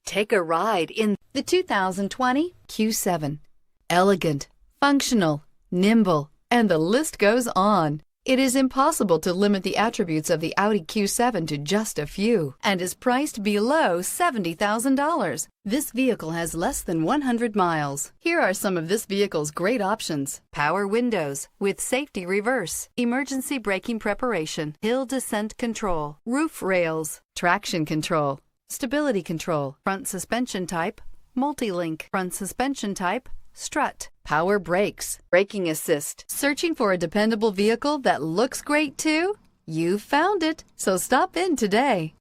Take a ride in the 2020 Q7. Elegant, functional, nimble, and the list goes on. It is impossible to limit the attributes of the Audi Q7 to just a few and is priced below $70,000. This vehicle has less than 100 miles. Here are some of this vehicle's great options: power windows with safety reverse, emergency braking preparation, hill descent control, roof rails, traction control, stability control, front suspension type, multi-link, front suspension type, strut, power brakes, braking assist. Searching for a dependable vehicle that looks great too? You found it, so stop in today.